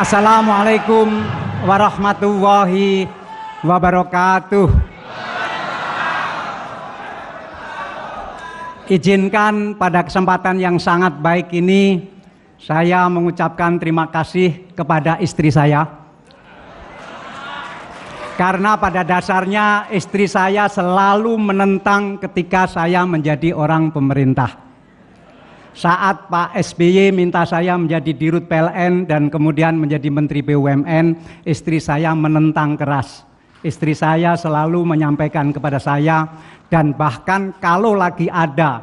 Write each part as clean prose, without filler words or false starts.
Assalamualaikum warahmatullahi wabarakatuh. Izinkan pada kesempatan yang sangat baik ini saya mengucapkan terima kasih kepada istri saya. Karena pada dasarnya istri saya selalu menentang ketika saya menjadi orang pemerintah. Saat Pak SBY minta saya menjadi Dirut PLN dan kemudian menjadi Menteri BUMN, istri saya menentang keras. Istri saya selalu menyampaikan kepada saya, dan bahkan kalau lagi ada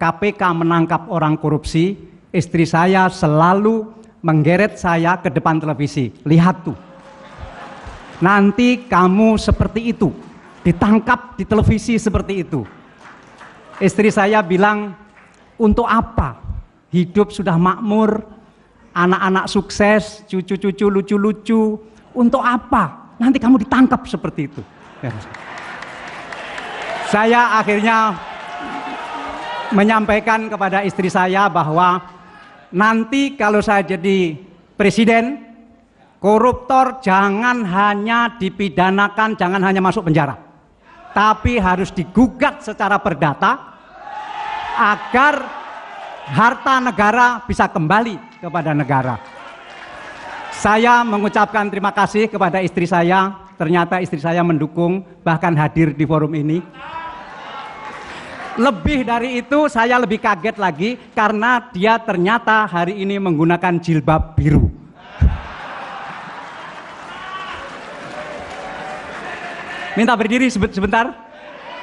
KPK menangkap orang korupsi, istri saya selalu menggeret saya ke depan televisi. Lihat tuh, nanti kamu seperti itu, ditangkap di televisi seperti itu. Istri saya bilang, untuk apa? Hidup sudah makmur, anak-anak sukses, cucu-cucu lucu-lucu. Untuk apa? Nanti kamu ditangkap seperti itu. Saya akhirnya menyampaikan kepada istri saya bahwa nanti kalau saya jadi presiden, koruptor jangan hanya dipidanakan, jangan hanya masuk penjara, tapi harus digugat secara perdata agar harta negara bisa kembali kepada negara. Saya mengucapkan terima kasih kepada istri saya. Ternyata istri saya mendukung, bahkan hadir di forum ini. Lebih dari itu, saya lebih kaget lagi karena dia ternyata hari ini menggunakan jilbab biru. Minta berdiri sebentar.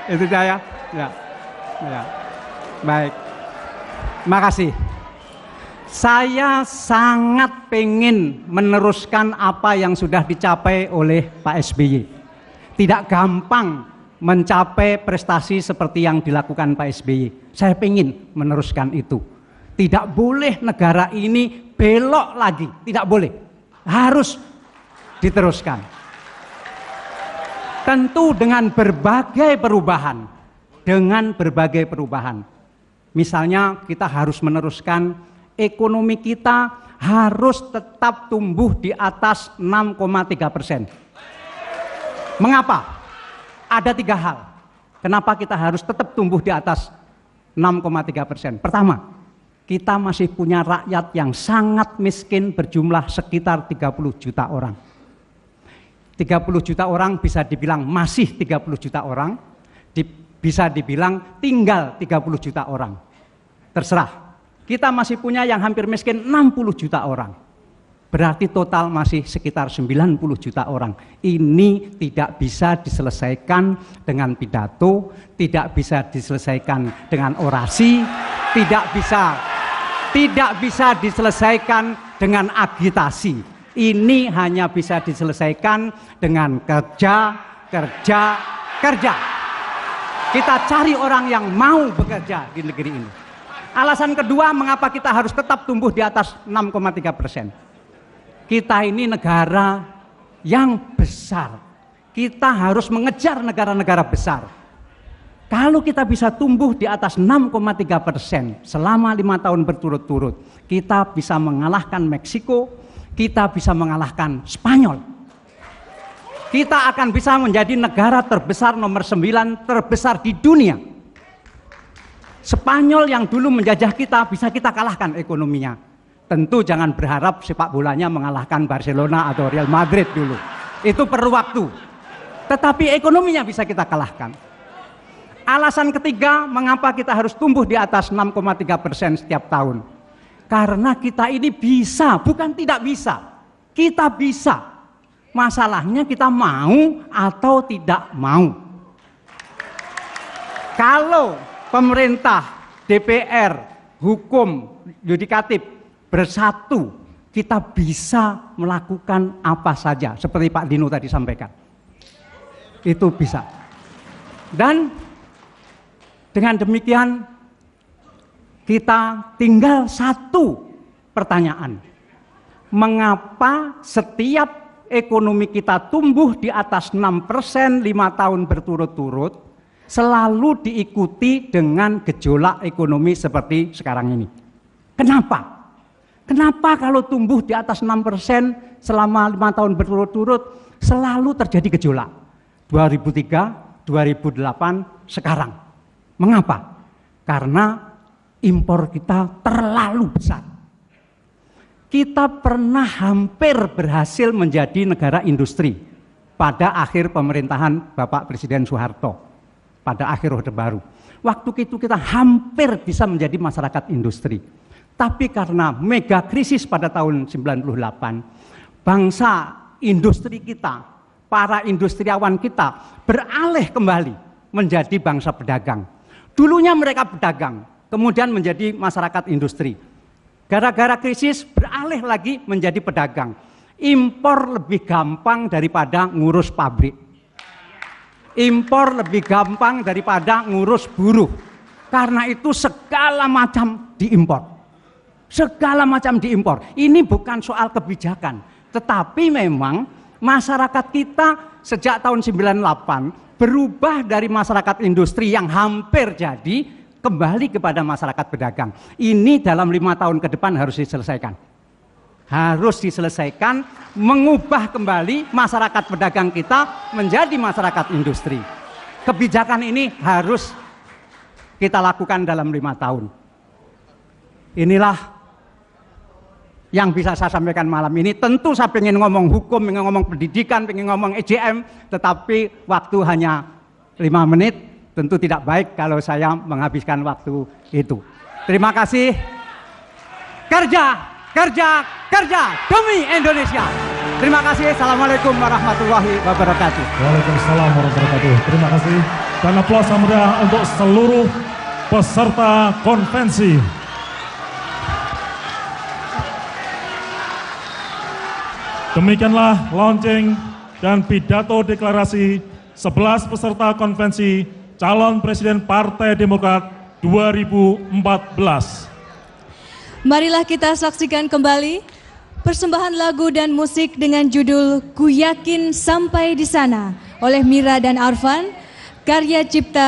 Itu saya. Ya. Baik, makasih. Saya sangat pengen meneruskan apa yang sudah dicapai oleh Pak SBY. Tidak gampang mencapai prestasi seperti yang dilakukan Pak SBY. Saya pengen meneruskan itu. Tidak boleh negara ini belok lagi, tidak boleh. Harus diteruskan. Tentu dengan berbagai perubahan. Misalnya kita harus meneruskan ekonomi kita harus tetap tumbuh di atas 6,3%. Mengapa? Ada 3 hal. Kenapa kita harus tetap tumbuh di atas 6,3%? Pertama, kita masih punya rakyat yang sangat miskin berjumlah sekitar 30 juta orang. 30 juta orang bisa dibilang masih 30 juta orang, bisa dibilang tinggal 30 juta orang. Terserah. Kita masih punya yang hampir miskin 60 juta orang. Berarti total masih sekitar 90 juta orang. Ini tidak bisa diselesaikan dengan pidato, tidak bisa diselesaikan dengan orasi, tidak bisa diselesaikan dengan agitasi. Ini hanya bisa diselesaikan dengan kerja. Kita cari orang yang mau bekerja di negeri ini. Alasan kedua, mengapa kita harus tetap tumbuh di atas 6,3%. Kita ini negara yang besar. Kita harus mengejar negara-negara besar. Kalau kita bisa tumbuh di atas 6,3% selama 5 tahun berturut-turut, kita bisa mengalahkan Meksiko, kita bisa mengalahkan Spanyol. Kita akan bisa menjadi negara terbesar nomor 9 terbesar di dunia. Spanyol yang dulu menjajah kita bisa kita kalahkan ekonominya. Tentu jangan berharap sepak bolanya mengalahkan Barcelona atau Real Madrid dulu. Itu perlu waktu. Tetapi ekonominya bisa kita kalahkan. Alasan ketiga, mengapa kita harus tumbuh di atas 6,3% setiap tahun. Karena kita ini bisa, bukan tidak bisa. Kita bisa. Masalahnya kita mau atau tidak mau. Kalau pemerintah, DPR, hukum, yudikatif bersatu, kita bisa melakukan apa saja. Seperti Pak Dino tadi sampaikan. Itu bisa. Dan dengan demikian kita tinggal satu pertanyaan. Mengapa setiap ekonomi kita tumbuh di atas 6% 5 tahun berturut-turut selalu diikuti dengan gejolak ekonomi seperti sekarang ini? Kenapa? Kenapa kalau tumbuh di atas 6% selama 5 tahun berturut-turut selalu terjadi gejolak? 2003, 2008, sekarang. Mengapa? Karena impor kita terlalu besar. Kita pernah hampir berhasil menjadi negara industri pada akhir pemerintahan Bapak Presiden Soeharto, pada akhir Orde Baru. Waktu itu kita hampir bisa menjadi masyarakat industri. Tapi karena mega krisis pada tahun 98, bangsa industri kita, para industriawan kita beralih kembali menjadi bangsa pedagang. Dulunya mereka pedagang, kemudian menjadi masyarakat industri. Gara-gara krisis beralih lagi menjadi pedagang. Impor lebih gampang daripada ngurus pabrik. Impor lebih gampang daripada ngurus buruh. Karena itu segala macam diimpor. Segala macam diimpor. Ini bukan soal kebijakan, tetapi memang masyarakat kita sejak tahun 98 berubah dari masyarakat industri yang hampir jadi kembali kepada masyarakat pedagang. Ini dalam 5 tahun ke depan harus diselesaikan. Harus diselesaikan, mengubah kembali masyarakat pedagang kita menjadi masyarakat industri. Kebijakan ini harus kita lakukan dalam 5 tahun. Inilah yang bisa saya sampaikan malam ini. Tentu saya ingin ngomong hukum, ingin ngomong pendidikan, ingin ngomong EJM, tetapi waktu hanya 5 menit. Tentu tidak baik kalau saya menghabiskan waktu itu. Terima kasih. Kerja, kerja, kerja demi Indonesia. Terima kasih. Assalamualaikum warahmatullahi wabarakatuh. Waalaikumsalam warahmatullahi wabarakatuh. Terima kasih. Dan aplaus yang meriah untuk seluruh peserta konvensi. Demikianlah launching dan pidato deklarasi 11 peserta konvensi calon presiden Partai Demokrat 2014. Marilah kita saksikan kembali persembahan lagu dan musik dengan judul Ku Yakin Sampai di Sana oleh Mira dan Arfan, karya cipta